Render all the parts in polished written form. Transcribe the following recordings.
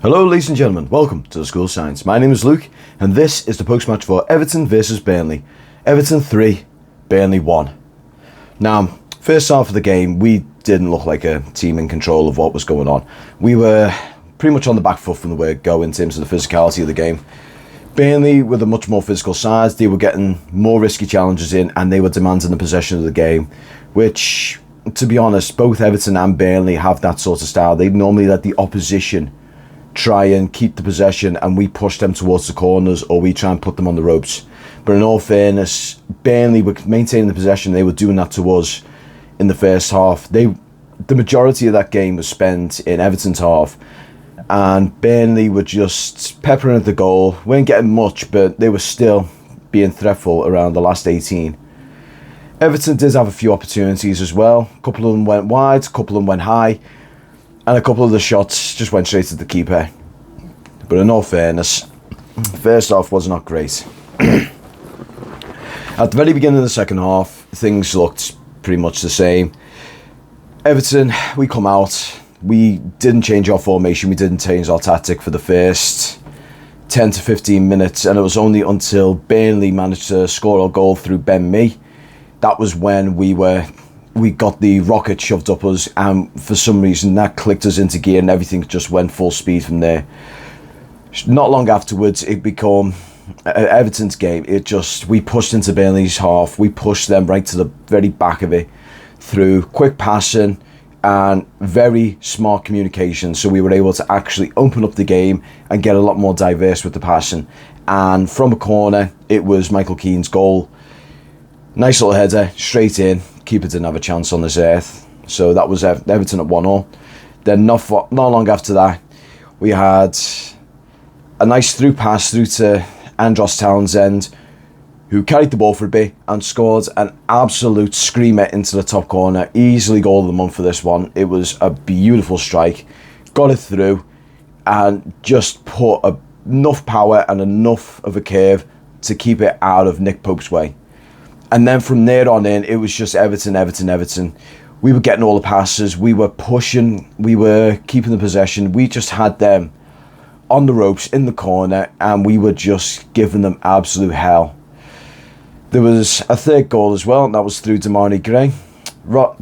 Hello ladies and gentlemen, welcome to the School of Science. My name is Luke and this is the post-match for Everton versus Burnley. Everton 3, Burnley 1. Now, first half of the game, we didn't look like a team in control of what was going on. We were pretty much on the back foot from the word go in terms of the physicality of the game. Burnley with a much more physical side, they were getting more risky challenges in and they were demanding the possession of the game, which, to be honest, both Everton and Burnley have that sort of style. They normally let the opposition try and keep the possession and we push them towards the corners or we try and put them on the ropes. But in all fairness, Burnley were maintaining the possession. They were doing that to us in the first half. The majority of that game was spent in Everton's half and Burnley were just peppering at the goal. Weren't getting much, but they were still being threatful around the last 18. Everton did have a few opportunities as well. A couple of them went wide, a couple of them went high, and a couple of the shots just went straight to the keeper. But in all fairness, first half was not great. At the very beginning of the second half, things looked pretty much the same. Everton, we come out. We didn't change our formation. We didn't change our tactic for the first 10 to 15 minutes. And it was only until Burnley managed to score a goal through Ben Mee. That was when we got the rocket shoved up us, and for some reason that clicked us into gear and everything just went full speed from there. Not long afterwards, it became Everton's game. We pushed into Burnley's half. We pushed them right to the very back of it through quick passing and very smart communication. So we were able to actually open up the game and get a lot more diverse with the passing. And from a corner, it was Michael Keane's goal. Nice little header, straight in. Keeper didn't have a chance on this earth. So that was Everton at 1-0. Then not long after that, we had a nice through pass through to Townsend, who carried the ball for a bit and scored an absolute screamer into the top corner. Easily goal of the month for this one. It was a beautiful strike. Got it through and just put enough power and enough of a curve to keep it out of Nick Pope's way. And then from there on in, it was just Everton. We were getting all the passes. We were pushing. We were keeping the possession. We just had them on the ropes in the corner and we were just giving them absolute hell. There was a third goal as well, and that was through Damari Gray.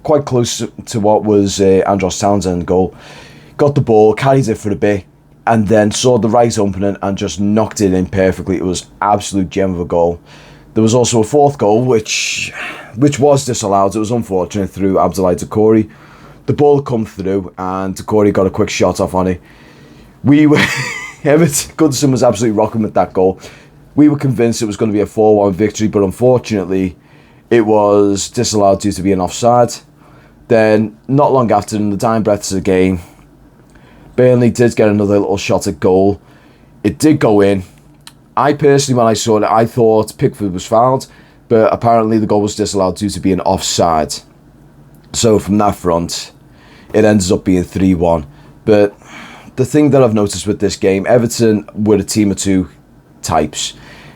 Quite close to what was Andros Townsend goal. Got the ball, carried it for a bit, and then saw the right opening and just knocked it in perfectly. It was absolute gem of a goal. There was also a fourth goal, which was disallowed. It was unfortunate through Abdoulaye Doucouré. The ball had come through and Doucouré got a quick shot off on it. Goodison was absolutely rocking with that goal. We were convinced it was going to be a 4-1 victory, but unfortunately it was disallowed due to being offside. Then, not long after, in the dying breaths of the game, Burnley did get another little shot at goal. It did go in. I personally, when I saw it, I thought Pickford was fouled, but apparently the goal was disallowed due to being offside. So from that front, it ends up being 3-1. But the thing that I've noticed with this game, Everton were a team of two types.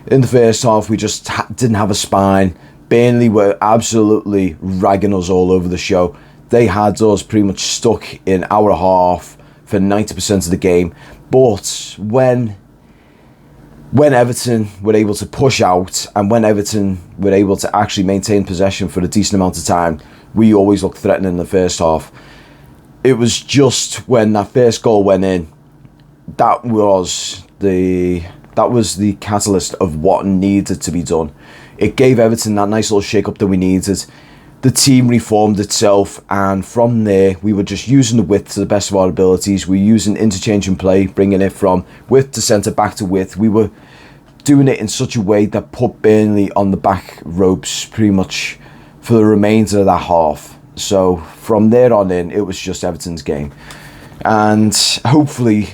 In the first half, we just didn't have a spine. Burnley were absolutely ragging us all over the show. They had us pretty much stuck in our half for 90% of the game. But when Everton were able to push out and when Everton were able to actually maintain possession for a decent amount of time, we always looked threatening in the first half. It was just when that first goal went in, that was the catalyst of what needed to be done. It gave Everton that nice little shake-up that we needed. The team reformed itself, and from there, we were just using the width to the best of our abilities. We were using interchange and play, bringing it from width to centre, back to width. We were doing it in such a way that put Burnley on the back ropes pretty much for the remainder of that half. So from there on in, it was just Everton's game. And hopefully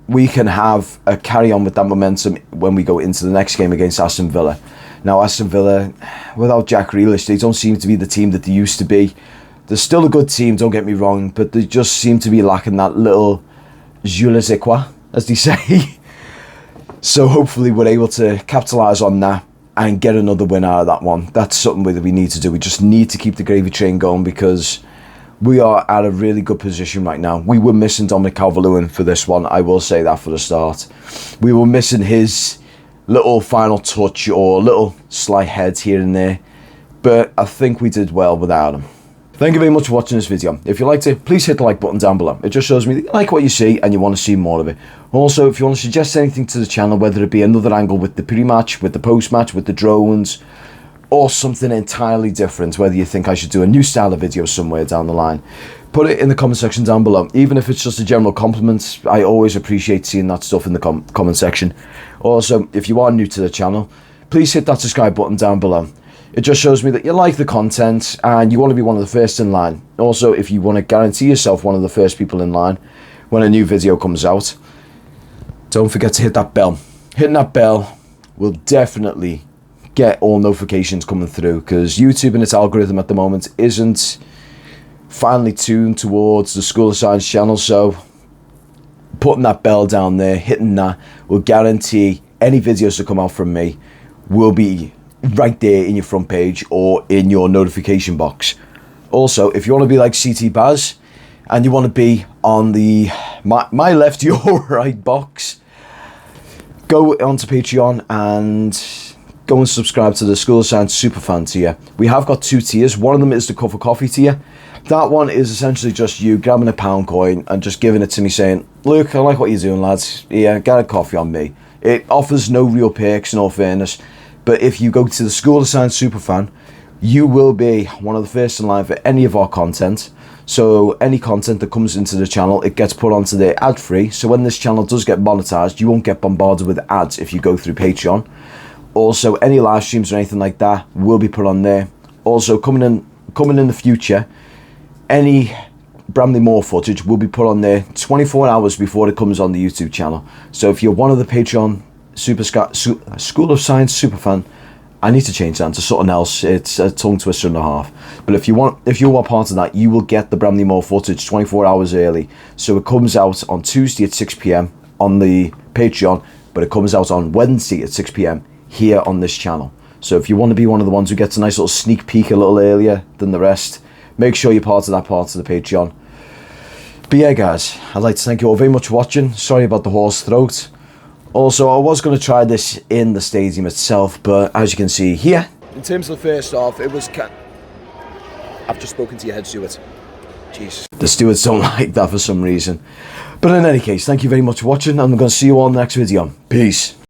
we can have a carry on with that momentum when we go into the next game against Aston Villa. Now, Aston Villa, without Jack Grealish, they don't seem to be the team that they used to be. They're still a good team, don't get me wrong, but they just seem to be lacking that little je ne sais quoi, as they say. So hopefully we're able to capitalise on that and get another win out of that one. That's something that we need to do. We just need to keep the gravy train going because we are at a really good position right now. We were missing Dominic Calvert-Lewin for this one. I will say that for the start. We were missing his little final touch or little slight heads here and there. But I think we did well without him. Thank you very much for watching this video. If you liked it, please hit the like button down below. It just shows me that you like what you see and you want to see more of it. Also, if you want to suggest anything to the channel, whether it be another angle with the pre-match, with the post-match, with the drones, or something entirely different, whether you think I should do a new style of video somewhere down the line, put it in the comment section down below. Even if it's just a general compliment, I always appreciate seeing that stuff in the comment section. Also, if you are new to the channel, please hit that subscribe button down below. It just shows me that you like the content and you want to be one of the first in line. Also, if you want to guarantee yourself one of the first people in line when a new video comes out, don't forget to hit that bell. Hitting that bell will definitely get all notifications coming through, because YouTube and its algorithm at the moment isn't finely tuned towards the School of Science channel. So putting that bell down there, hitting that, will guarantee any videos that come out from me will be right there in your front page or in your notification box. Also, if you want to be like CT Baz and you want to be on the my left, your right box, go onto Patreon and go and subscribe to the School of Science Superfan tier. We have got two tiers. One of them is the Cup of Coffee tier. That one is essentially just you grabbing a pound coin and just giving it to me saying, "Look, I like what you're doing, lads. Yeah, get a coffee on me." It offers no real perks in all fairness. But if you go to the School of Science Superfan, you will be one of the first in line for any of our content. So any content that comes into the channel, it gets put onto there ad-free. So when this channel does get monetized, you won't get bombarded with ads if you go through Patreon. Also, any live streams or anything like that will be put on there. Also, coming in the future, any Bramley Moore footage will be put on there 24 hours before it comes on the YouTube channel. So if you're one of the Patreon School of Science Superfan, I need to change that into something else. It's a tongue twister and a half. But if you are part of that, you will get the Bramley Moore footage 24 hours early. So it comes out on Tuesday at 6 p.m. on the Patreon, but it comes out on Wednesday at 6 p.m. here on this channel. So if you want to be one of the ones who gets a nice little sneak peek a little earlier than the rest, make sure you're part of that part of the Patreon. But yeah, guys, I'd like to thank you all very much for watching. Sorry about the hoarse throat. Also, I was going to try this in the stadium itself, but as you can see here, in terms of the first half, it was... I've just spoken to your head steward. Jesus. The stewards don't like that for some reason. But in any case, thank you very much for watching, and I'm going to see you all in the next video. Peace.